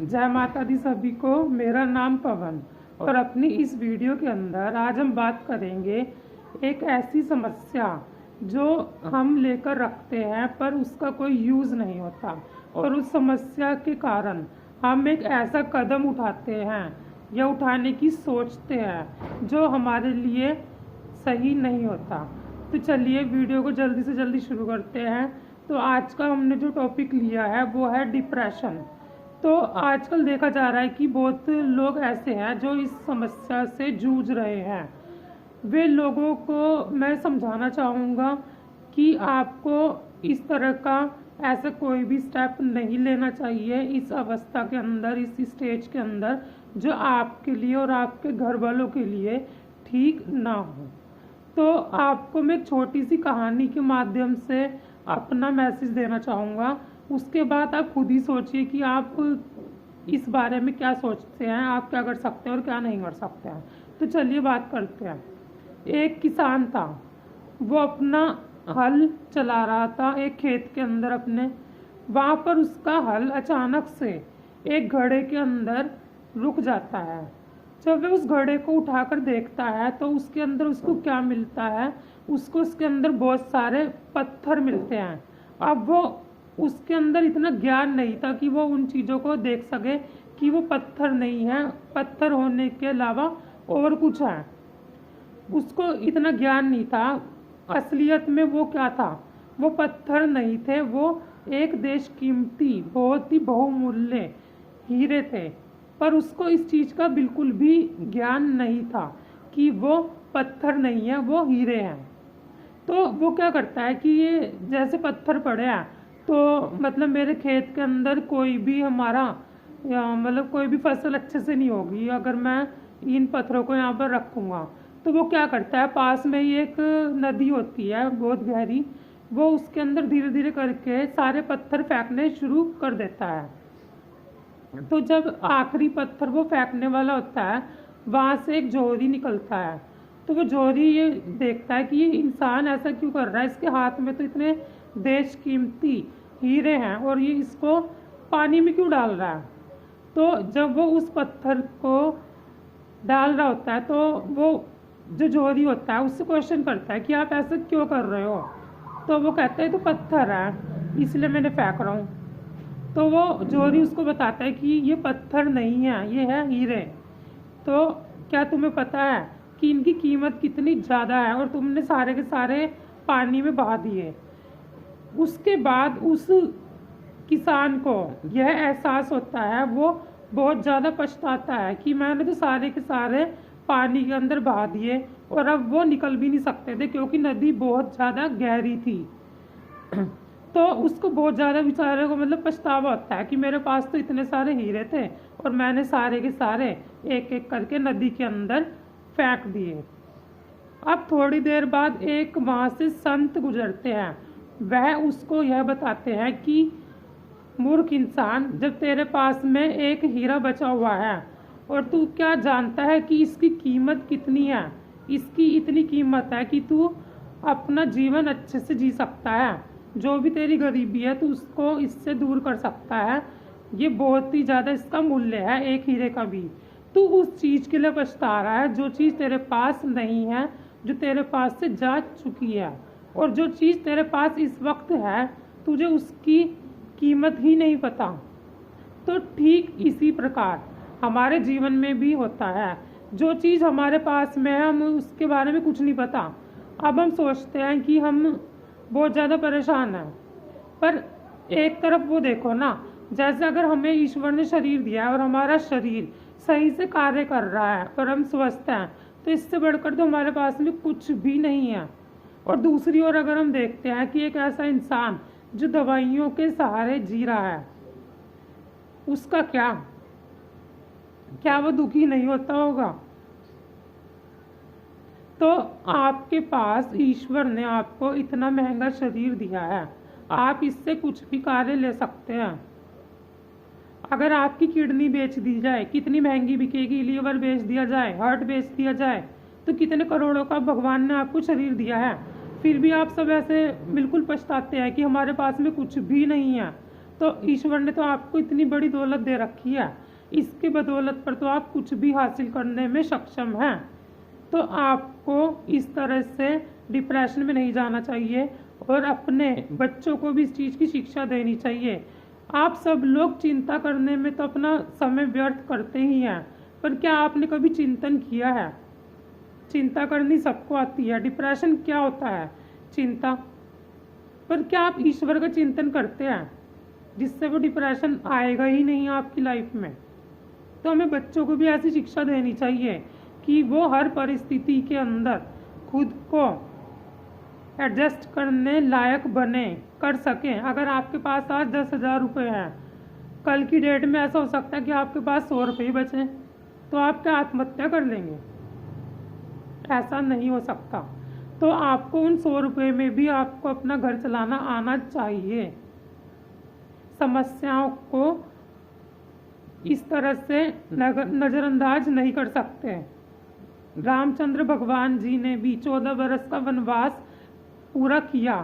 जय माता दी सभी को। मेरा नाम पवन और अपनी इस वीडियो के अंदर आज हम बात करेंगे एक ऐसी समस्या जो हम लेकर रखते हैं पर उसका कोई यूज़ नहीं होता, और उस समस्या के कारण हम एक ऐसा कदम उठाते हैं या उठाने की सोचते हैं जो हमारे लिए सही नहीं होता। तो चलिए वीडियो को जल्दी से जल्दी शुरू करते हैं। तो आज का हमने जो टॉपिक लिया है वो है डिप्रेशन। तो आजकल देखा जा रहा है कि बहुत लोग ऐसे हैं जो इस समस्या से जूझ रहे हैं। वे लोगों को मैं समझाना चाहूँगा कि आपको इस तरह का ऐसा कोई भी स्टेप नहीं लेना चाहिए इस अवस्था के अंदर, इस स्टेज के अंदर, जो आपके लिए और आपके घर वालों के लिए ठीक ना हो। तो आपको मैं एक छोटी सी कहानी के माध्यम से अपना मैसेज देना चाहूँगा। उसके बाद आप खुद ही सोचिए कि आप इस बारे में क्या सोचते हैं, आप क्या कर सकते हैं और क्या नहीं कर सकते हैं। तो चलिए बात करते हैं। एक किसान था, वो अपना हल चला रहा था एक खेत के अंदर अपने। वहाँ पर उसका हल अचानक से एक घड़े के अंदर रुक जाता है। जब वह उस घड़े को उठाकर देखता है तो उसके अंदर उसको क्या मिलता है, उसको उसके अंदर बहुत सारे पत्थर मिलते हैं। अब वो उसके अंदर इतना ज्ञान नहीं था कि वो उन चीज़ों को देख सके कि वो पत्थर नहीं है, पत्थर होने के अलावा और कुछ है। उसको इतना ज्ञान नहीं था। असलियत में वो क्या था, वो पत्थर नहीं थे, वो एक देशकीमती बहुत ही बहुमूल्य हीरे थे। पर उसको इस चीज़ का बिल्कुल भी ज्ञान नहीं था कि वो पत्थर नहीं है, वो हीरे हैं। तो वो क्या करता है कि ये जैसे पत्थर पड़े हैं तो मतलब मेरे खेत के अंदर कोई भी हमारा मतलब कोई भी फसल अच्छे से नहीं होगी अगर मैं इन पत्थरों को यहाँ पर रखूँगा। तो वो क्या करता है, पास में ही एक नदी होती है बहुत गहरी, वो उसके अंदर धीरे धीरे करके सारे पत्थर फेंकने शुरू कर देता है। तो जब आखिरी पत्थर वो फेंकने वाला होता है, वहाँ से एक जोहरी निकलता है। तो वो जोहरी ये देखता है कि ये इंसान ऐसा क्यों कर रहा है, इसके हाथ में तो इतने देशकीमती हीरे हैं और ये इसको पानी में क्यों डाल रहा है। तो जब वो उस पत्थर को डाल रहा होता है तो वो जो जोहरी होता है उससे क्वेश्चन करता है कि आप ऐसा क्यों कर रहे हो। तो वो कहता है तो पत्थर है इसलिए मैंने फेंक रहा हूँ। तो वो जोहरी उसको बताता है कि ये पत्थर नहीं है, ये है हीरे। तो क्या तुम्हें पता है कि इनकी कीमत कितनी ज़्यादा है और तुमने सारे के सारे पानी में बहा दिए। उसके बाद उस किसान को यह एहसास होता है, वो बहुत ज़्यादा पछताता है कि मैंने तो सारे के सारे पानी के अंदर बहा दिए और अब वो निकल भी नहीं सकते थे क्योंकि नदी बहुत ज़्यादा गहरी थी। तो उसको बहुत ज़्यादा बेचारे को मतलब पछतावा होता है कि मेरे पास तो इतने सारे हीरे थे और मैंने सारे के सारे एक एक करके नदी के अंदर फेंक दिए। अब थोड़ी देर बाद एक वहाँ से संत गुजरते हैं। वह उसको यह बताते हैं कि मूर्ख इंसान, जब तेरे पास में एक हीरा बचा हुआ है और तू क्या जानता है कि इसकी कीमत कितनी है, इसकी इतनी कीमत है कि तू अपना जीवन अच्छे से जी सकता है, जो भी तेरी गरीबी है तू उसको इससे दूर कर सकता है। ये बहुत ही ज़्यादा इसका मूल्य है एक हीरे का भी। तू उस चीज़ के लिए पछता रहा है जो चीज़ तेरे पास नहीं है, जो तेरे पास से जा चुकी है, और जो चीज़ तेरे पास इस वक्त है तुझे उसकी कीमत ही नहीं पता। तो ठीक इसी प्रकार हमारे जीवन में भी होता है। जो चीज़ हमारे पास में है हमें उसके बारे में कुछ नहीं पता। अब हम सोचते हैं कि हम बहुत ज़्यादा परेशान हैं, पर एक तरफ वो देखो ना, जैसे अगर हमें ईश्वर ने शरीर दिया है और हमारा शरीर सही से कार्य कर रहा है और हम स्वस्थ हैं, तो इससे बढ़कर तो हमारे पास में कुछ भी नहीं है। और दूसरी ओर अगर हम देखते हैं कि एक ऐसा इंसान जो दवाइयों के सहारे जी रहा है, उसका क्या वो दुखी नहीं होता होगा। तो आपके पास ईश्वर ने आपको इतना महंगा शरीर दिया है, आप इससे कुछ भी कार्य ले सकते हैं। अगर आपकी किडनी बेच दी जाए कितनी महंगी बिकेगी, लीवर बेच दिया जाए, हार्ट बेच दिया जाए, तो कितने करोड़ों का भगवान ने आपको शरीर दिया है। फिर भी आप सब ऐसे बिल्कुल पछताते हैं कि हमारे पास में कुछ भी नहीं है। तो ईश्वर ने तो आपको इतनी बड़ी दौलत दे रखी है, इसके बदौलत पर तो आप कुछ भी हासिल करने में सक्षम हैं। तो आपको इस तरह से डिप्रेशन में नहीं जाना चाहिए और अपने बच्चों को भी इस चीज़ की शिक्षा देनी चाहिए। आप सब लोग चिंता करने में तो अपना समय व्यर्थ करते ही हैं, पर क्या आपने कभी चिंतन किया है? चिंता करनी सबको आती है। डिप्रेशन क्या होता है? चिंता। पर क्या आप ईश्वर का चिंतन करते हैं जिससे वो डिप्रेशन आएगा ही नहीं आपकी लाइफ में? तो हमें बच्चों को भी ऐसी शिक्षा देनी चाहिए कि वो हर परिस्थिति के अंदर खुद को एडजस्ट करने लायक बने, कर सकें। अगर आपके पास आज 10,000 रुपये हैं, कल की डेट में ऐसा हो सकता है कि आपके पास 100 रुपये ही बचें, तो आप क्या आत्महत्या कर लेंगे? ऐसा नहीं हो सकता। तो आपको उन 100 रुपये में भी आपको अपना घर चलाना आना चाहिए। समस्याओं को इस तरह से नज़रअंदाज नहीं कर सकते। रामचंद्र भगवान जी ने भी 14 बरस का वनवास पूरा किया,